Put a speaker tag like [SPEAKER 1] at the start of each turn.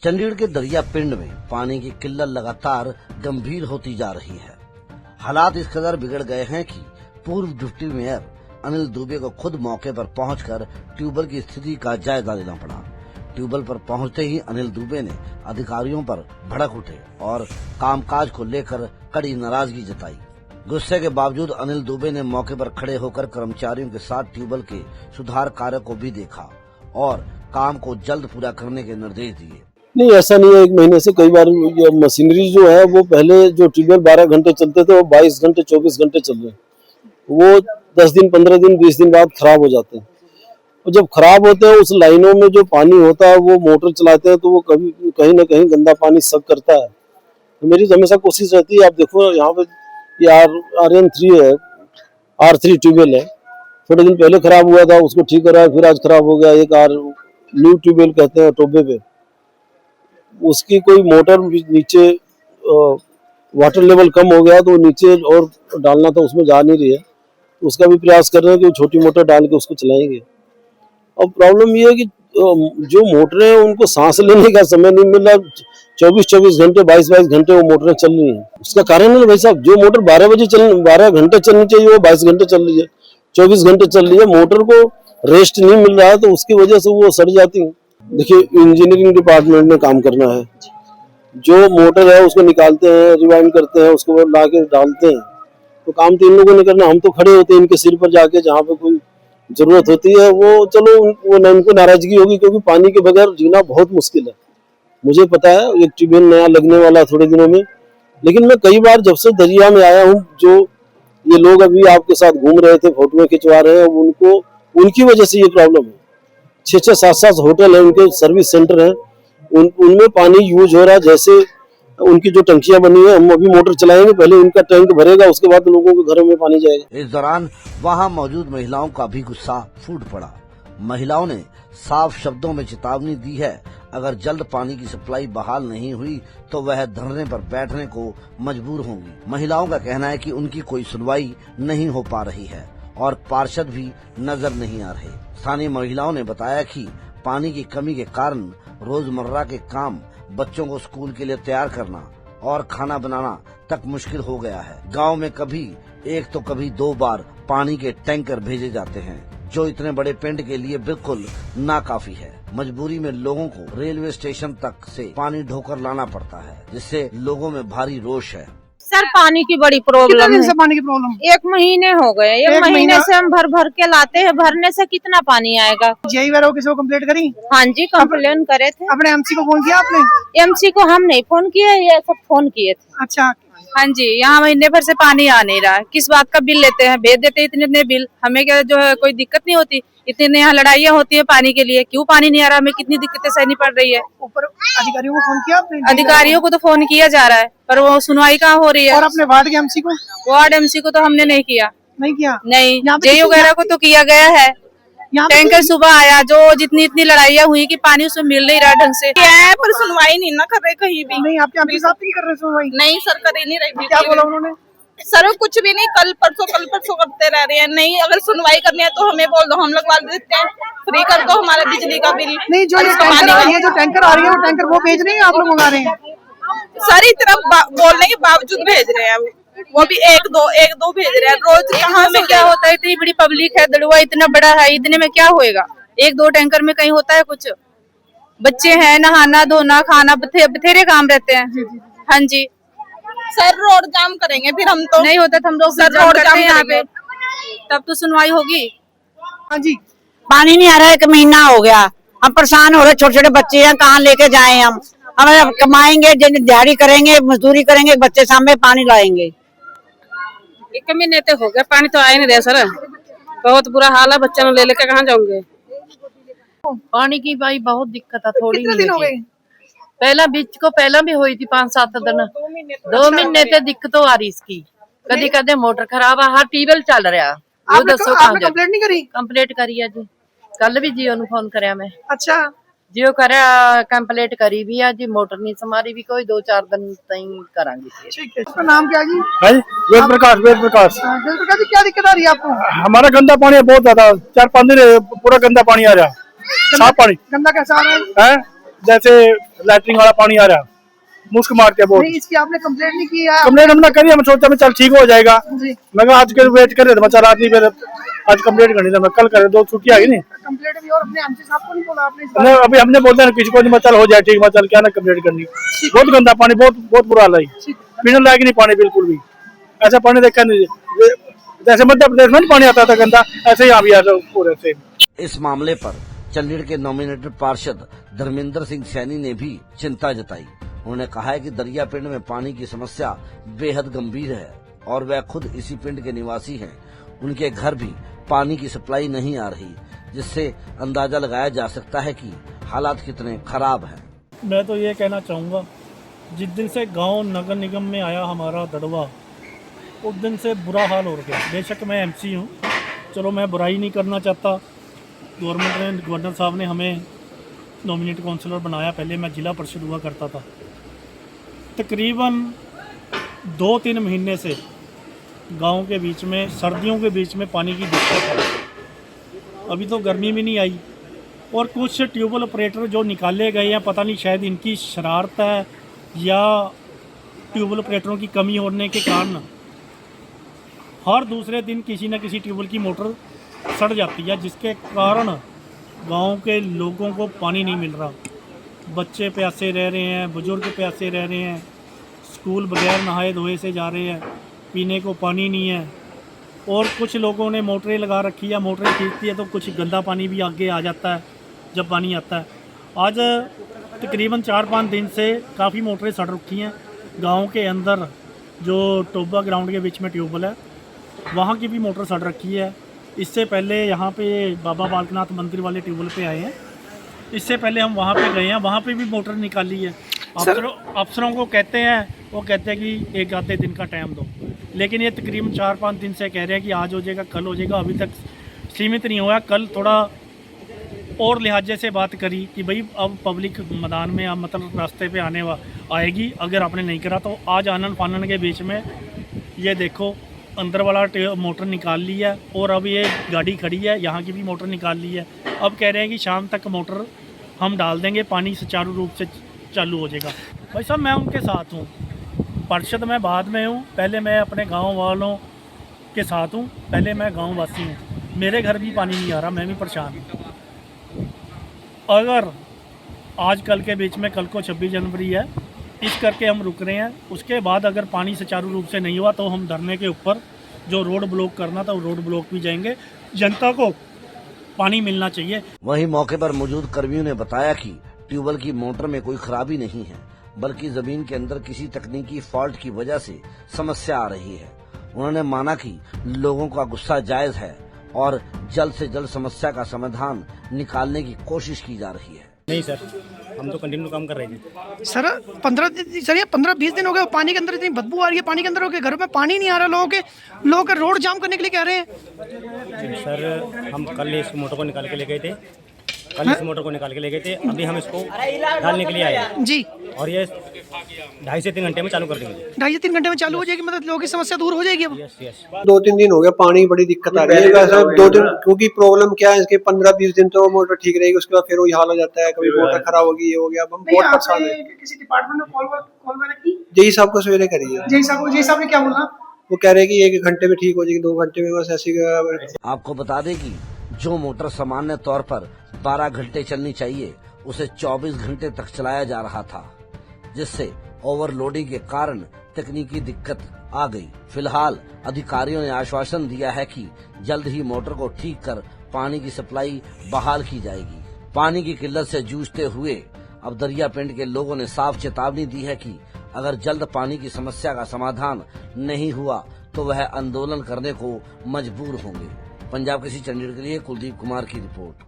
[SPEAKER 1] चंडीगढ़ के दरिया पिंड में पानी की किल्लत लगातार गंभीर होती जा रही है। हालात इस कदर बिगड़ गए हैं कि पूर्व डिप्टी मेयर अनिल दुबे को खुद मौके पर पहुंचकर ट्यूबवेल की स्थिति का जायजा लेना पड़ा। ट्यूबवेल पर पहुंचते ही अनिल दुबे ने अधिकारियों पर भड़क उठे और कामकाज को लेकर कड़ी नाराजगी जताई। गुस्से के बावजूद अनिल दुबे ने मौके पर खड़े होकर कर्मचारियों के साथ ट्यूबवेल के सुधार कार्य को भी देखा और काम को जल्द पूरा करने के निर्देश दिए।
[SPEAKER 2] नहीं, ऐसा नहीं है। 1 महीने से कई बार ये मशीनरी जो है वो पहले जो ट्यूबवेल 12 घंटे चलते थे वो 22 घंटे 24 घंटे चल रहे हैं। वो 10 दिन 15 दिन 20 दिन बाद खराब हो जाते हैं। और जब खराब होते हैं उस लाइनों में जो पानी होता है वो मोटर चलाते हैं तो वो कभी कहीं ना कहीं गंदा पानी सक करता है। तो मेरी हमेशा कोशिश रहती है, आप देखो यहाँ पे ये RN3 है, R3 ट्यूबवेल है। थोड़े दिन पहले खराब हुआ था, उसको ठीक कराया, फिर आज खराब हो गया। एक न्यू ट्यूबवेल कहते हैं टोबे पे, उसकी कोई मोटर नीचे वाटर लेवल कम हो गया तो नीचे और डालना था, उसमें जा नहीं रही है। उसका भी प्रयास कर रहे हैं कि छोटी मोटर डाल के उसको चलाएंगे। और प्रॉब्लम ये है कि जो मोटरें हैं उनको सांस लेने का समय नहीं मिल रहा। 24-24 घंटे 22-22 घंटे वो मोटरें चल रही हैं। उसका कारण है भाई साहब, जो मोटर 12 घंटे चलनी चाहिए वो 22 घंटे चल रही है, 24 घंटे चल रही है। मोटर को रेस्ट नहीं मिल रहा है तो उसकी वजह से वो सड़ जाती है। देखिए, इंजीनियरिंग डिपार्टमेंट में काम करना है। जो मोटर है उसको निकालते हैं, रिवाइंड करते हैं, उसको ला के डालते हैं। तो काम तो इन लोगों ने करना, हम तो खड़े होते हैं इनके सिर पर जाके जहाँ पे कोई जरूरत होती है। वो चलो उनको नाराजगी होगी क्योंकि पानी के बगैर जीना बहुत मुश्किल है। मुझे पता है एक ट्यूबवेल नया लगने वाला है थोड़े दिनों में, लेकिन मैं कई बार जब से दरिया में आया हूँ, जो ये लोग अभी आपके साथ घूम रहे थे, फोटो खिंचवा रहे हैं, उनकी वजह से ये प्रॉब्लम है। 6-6, 7-7 होटल है, उनके सर्विस सेंटर हैं, उनमें पानी यूज हो रहा है। जैसे उनकी जो टंकियां बनी है, हम अभी मोटर चलाएंगे, पहले उनका टैंक भरेगा, उसके बाद लोगों के घरों में पानी जाएगा।
[SPEAKER 1] इस दौरान वहां मौजूद महिलाओं का भी गुस्सा फूट पड़ा। महिलाओं ने साफ शब्दों में चेतावनी दी है, अगर जल्द पानी की सप्लाई बहाल नहीं हुई तो वह धरने पर बैठने को मजबूर होंगी। महिलाओं का कहना है कि उनकी कोई सुनवाई नहीं हो पा रही है और पार्षद भी नजर नहीं आ रहे। स्थानीय महिलाओं ने बताया कि पानी की कमी के कारण रोजमर्रा के काम, बच्चों को स्कूल के लिए तैयार करना और खाना बनाना तक मुश्किल हो गया है। गांव में कभी 1 तो कभी 2 बार पानी के टैंकर भेजे जाते हैं, जो इतने बड़े पिंड के लिए बिल्कुल नाकाफी है। मजबूरी में लोगों को रेलवे स्टेशन तक से पानी ढोकर लाना पड़ता है, जिससे लोगों में भारी रोष है।
[SPEAKER 3] सर, पानी की बड़ी प्रॉब्लम है।
[SPEAKER 4] पानी की प्रॉब्लम
[SPEAKER 3] 1 महीने हो गए। 1 महीने से हम भर के लाते हैं। भरने से कितना पानी आएगा?
[SPEAKER 4] यही बार किसी को कंप्लेंट करी?
[SPEAKER 3] हाँ जी, कंप्लेन करे थे।
[SPEAKER 4] अपने MC को फोन किया आपने?
[SPEAKER 3] MC को हम नहीं फोन किए, ये सब फोन किए थे।
[SPEAKER 4] अच्छा।
[SPEAKER 5] हाँ जी, यहाँ महीने भर से पानी आ नहीं रहा है। किस बात का बिल लेते हैं? भेज देते हैं इतने बिल। हमें क्या जो है कोई दिक्कत नहीं होती? इतने यहाँ लड़ाइयाँ होती है पानी के लिए, क्यों पानी नहीं आ रहा? हमें कितनी दिक्कतें सहनी पड़ रही है।
[SPEAKER 4] ऊपर अधिकारियों को फोन किया आपने?
[SPEAKER 5] अधिकारियों को तो फोन किया जा रहा है, पर वो सुनवाई कहाँ हो रही है।
[SPEAKER 4] और अपने वार्ड के MC को?
[SPEAKER 5] वार्ड MC को तो हमने नहीं किया।
[SPEAKER 4] नहीं किया?
[SPEAKER 5] नहीं, JE वगैरह को तो किया गया है। टैंकर सुबह आया, जो जितनी इतनी लड़ाइयाँ हुई कि पानी उसमें मिल नहीं रहा ढंग से,
[SPEAKER 3] पर सुनवाई नहीं ना कर रहे कहीं भी।
[SPEAKER 4] नहीं, आपके MP साहब नहीं कर रहे सुनवाई?
[SPEAKER 3] नहीं सर, कर ही नहीं रही।
[SPEAKER 4] क्या बोला उन्होंने?
[SPEAKER 3] सर कुछ भी नहीं, कल परसों करते रह रहे हैं। नहीं, अगर सुनवाई करनी है तो हमें बोल दो, हम लगवा देते हैं। फ्री कर दो हमारा बिजली का बिल।
[SPEAKER 4] नहीं, जो ये टैंकर आ रही है, जो टैंकर आ रही है, वो टैंकर वो भेज रहे हैं, आप लोग मंगा रहे हैं?
[SPEAKER 3] सर इतना बोलने के बावजूद भेज रहे हैं, वो भी एक दो भेज रहे हैं रोज।
[SPEAKER 5] कहाँ में क्या होता है? इतनी बड़ी पब्लिक है, दड़ुआ इतना बड़ा है, इतने में क्या होएगा? 1-2 टैंकर में कहीं होता है कुछ? बच्चे हैं, नहाना धोना खाना बथेरे काम रहते हैं। हाँ जी
[SPEAKER 3] सर, रोड जाम करेंगे फिर हम तो।
[SPEAKER 5] नहीं होता तो हम लोग
[SPEAKER 3] सर रोड जाम
[SPEAKER 5] यहाँ पे, तब तो सुनवाई होगी।
[SPEAKER 4] हाँ जी।
[SPEAKER 6] पानी नहीं आ रहा है, 1 महीना हो गया। हम परेशान हो रहे, छोटे छोटे बच्चे हैं, कहाँ लेके जाएं हम कमाएंगे, दिहाड़ी करेंगे, मजदूरी करेंगे, बच्चे सामने पानी लाएंगे।
[SPEAKER 5] 1 महीने तो हो गया, पानी तो आए नहीं रहा सर। बहुत बुरा हाल है, बच्चों ले लेकर कहाँ जाओगे?
[SPEAKER 7] पानी की भाई बहुत दिक्कत है। थोड़ी
[SPEAKER 4] कितने दिन हो गए?
[SPEAKER 7] पहला भी हुई थी 5-7 दिन। 2 महीने से दिक्कत आ रही इसकी। कभी कभी मोटर खराब है, हर ट्यूबवेल चल रहा।
[SPEAKER 4] आपने कंप्लेंट नहीं करी?
[SPEAKER 7] कंप्लेंट करी है जी, कल भी जियो नु फोन करया मैं।
[SPEAKER 4] अच्छा।
[SPEAKER 7] जियो करे कंप्लेंट करी भी है जी, मोटर नहीं समारी भी कोई 2-4 दिन तई करांगे।
[SPEAKER 4] ठीक है। इसका नाम क्या जी?
[SPEAKER 2] वेद प्रकाश। वेद प्रकाश
[SPEAKER 4] जी, क्या दिक्कत आ रही है आपको?
[SPEAKER 2] हमारा गंदा पानी है बहुत ज्यादा, 4-5 दिन पूरा गंदा पानी आ रहा है। साफ पानी
[SPEAKER 4] गंदा कैसा आ रहा है?
[SPEAKER 8] जैसे लैटरिन वाला पानी आ रहा, मुस्क मारते हैं बहुत।
[SPEAKER 4] नहीं, इसकी आपने कंप्लेंट नहीं की है?
[SPEAKER 8] कंप्लेंट हमने करी, हम सोचते चल ठीक हो जाएगा।
[SPEAKER 4] जी।
[SPEAKER 8] मैं कहा आज के वेट कर रहे थे, बच्चा रात नहीं, फिर आज कंप्लेंट करनी था, मैं कल करे, 2 छुट्टी आ गई नहीं।
[SPEAKER 4] कंप्लेंट भी और अपने एमसी साहब को नहीं बोला आपने?
[SPEAKER 8] नहीं, अभी हमने बोलते हैं किसी को नहीं, चल हो जाए ठीक, चल क्या ना कंप्लेंट करनी। बहुत गंदा पानी, बहुत बुरा हाल है, पीने लायक नहीं पानी बिल्कुल भी। ऐसा पानी देखा नहीं, जैसे मध्य प्रदेश में पानी आता था गंदा, ऐसे ही यहाँ भी आता पूरे से।
[SPEAKER 1] इस मामले पर चंडीगढ़ के नॉमिनेटेड पार्षद धर्मेंद्र सिंह सैनी ने भी चिंता जताई। उन्होंने कहा है कि दरिया पिंड में पानी की समस्या बेहद गंभीर है और वह खुद इसी पिंड के निवासी हैं। उनके घर भी पानी की सप्लाई नहीं आ रही, जिससे अंदाजा लगाया जा सकता है कि हालात कितने खराब हैं।
[SPEAKER 9] मैं तो ये कहना चाहूँगा, जिस दिन से गांव नगर निगम में आया हमारा दड़वा, उस दिन से बुरा हाल हो गया। बेशक मैं एमसी हूँ, चलो मैं बुराई नहीं करना चाहता। गवर्नमेंट ने, गवर्नर साहब ने हमें नॉमिनेट काउंसलर बनाया, पहले मैं जिला परिषद हुआ करता था। तकरीबन 2-3 महीने से गांव के बीच में, सर्दियों के बीच में पानी की दिक्कत है। अभी तो गर्मी भी नहीं आई और कुछ ट्यूबवेल ऑपरेटर जो निकाले गए हैं, पता नहीं शायद इनकी शरारत है या ट्यूबवेल ऑपरेटरों की कमी होने के कारण हर दूसरे दिन किसी न किसी ट्यूबवेल की मोटर सड़ जाती है, जिसके कारण गांव के लोगों को पानी नहीं मिल रहा। बच्चे प्यासे रह रहे हैं, बुजुर्ग प्यासे रह रहे हैं, स्कूल बगैर नहाए धोए से जा रहे हैं, पीने को पानी नहीं है। और कुछ लोगों ने मोटरें लगा रखी है, मोटरें खींचती है तो कुछ गंदा पानी भी आगे आ जाता है जब पानी आता है। आज तकरीबन 4-5 दिन से काफ़ी मोटरें सड़ रखी हैं। गांव के अंदर जो टोबा ग्राउंड के बीच में ट्यूबवेल है, वहाँ की भी मोटर सड़ रखी है। इससे पहले यहाँ पे बाबा बालकनाथ मंदिर वाले ट्यूबवेल पे आए हैं, इससे पहले हम वहाँ पे गए हैं, वहाँ पे भी मोटर निकाली है। अफसरों को कहते हैं, वो कहते हैं कि 1 आधे दिन का टाइम दो, लेकिन ये तकरीबन 4-5 दिन से कह रहे हैं कि आज हो जाएगा, कल हो जाएगा। अभी तक सीमित नहीं हुआ। कल थोड़ा और लिहाजे से बात करी कि भाई अब पब्लिक मैदान में, अब मतलब रास्ते पे आएगी, अगर आपने नहीं करा तो आज आनन फानन के बीच में ये देखो अंदर वाला मोटर निकाल ली है और अब ये गाड़ी खड़ी है, यहाँ की भी मोटर निकाल ली है। अब कह रहे हैं कि शाम तक मोटर हम डाल देंगे, पानी सुचारू रूप से चालू हो जाएगा। भाई साहब मैं उनके साथ हूँ, पार्षद मैं बाद में हूँ, पहले मैं अपने गांव वालों के साथ हूँ, पहले मैं गांव वासी हूँ। मेरे घर भी पानी नहीं आ रहा, मैं भी परेशान हूँ। अगर आज कल के बीच में, कल को 26 जनवरी है, इस करके हम रुक रहे हैं। उसके बाद अगर पानी सुचारू रूप से नहीं हुआ तो हम धरने के ऊपर जो रोड ब्लॉक करना था वो रोड ब्लॉक भी जाएंगे। जनता को पानी मिलना चाहिए।
[SPEAKER 1] वहीं मौके पर मौजूद कर्मियों ने बताया कि ट्यूबवेल की मोटर में कोई खराबी नहीं है, बल्कि जमीन के अंदर किसी तकनीकी फॉल्ट की वजह से समस्या आ रही है। उन्होंने माना कि लोगों का गुस्सा जायज है और जल्द से जल्द समस्या का समाधान निकालने की कोशिश की जा रही है।
[SPEAKER 9] नहीं सर, हम तो कंटिन्यू काम कर रहे थे
[SPEAKER 4] सर। 15-20 दिन हो गए, पानी के अंदर इतनी बदबू आ रही है, पानी के अंदर हो गए, घरों में पानी नहीं आ रहा। लोगों के रोड जाम करने के लिए कह रहे हैं।
[SPEAKER 9] सर हम कल इस मोटर को निकाल के ले गए थे, अभी हम इसको डालने के लिए आए हैं
[SPEAKER 4] जी,
[SPEAKER 9] और ये 2.5 से 3 घंटे में चालू कर देंगे।
[SPEAKER 4] 2.5 से 3 घंटे में चालू हो जाएगी, मतलब लोगों की समस्या दूर हो जाएगी। अब
[SPEAKER 2] 2-3 दिन हो गया, पानी बड़ी दिक्कत आ रही है। वैसे 2 दिन, क्योंकि प्रॉब्लम क्या है, इसके 15-20 दिन तो मोटर ठीक रहेगी, उसके बाद फिर वही हाल हो जाता है, कभी मोटर खराब होगी, ये हो गया। हम बहुत परेशान है।
[SPEAKER 4] किसी डिपार्टमेंट में कॉल की?
[SPEAKER 2] जय साहब को सवेरे करी है।
[SPEAKER 4] जय साहब ने क्या बोला?
[SPEAKER 2] वो कह रहे हैं कि 1 घंटे में ठीक हो जाएगी, 2 घंटे में, बस ऐसी।
[SPEAKER 1] आपको बता दें कि जो मोटर सामान्य तौर पर 12 घंटे चलनी चाहिए, उसे 24 घंटे तक चलाया जा रहा था, जिससे ओवरलोडिंग के कारण तकनीकी दिक्कत आ गई। फिलहाल अधिकारियों ने आश्वासन दिया है कि जल्द ही मोटर को ठीक कर पानी की सप्लाई बहाल की जाएगी। पानी की किल्लत से जूझते हुए अब दरिया पिंड के लोगों ने साफ चेतावनी दी है कि अगर जल्द पानी की समस्या का समाधान नहीं हुआ तो वह आंदोलन करने को मजबूर होंगे। पंजाब केसरी चंडीगढ़ के लिए कुलदीप कुमार की रिपोर्ट।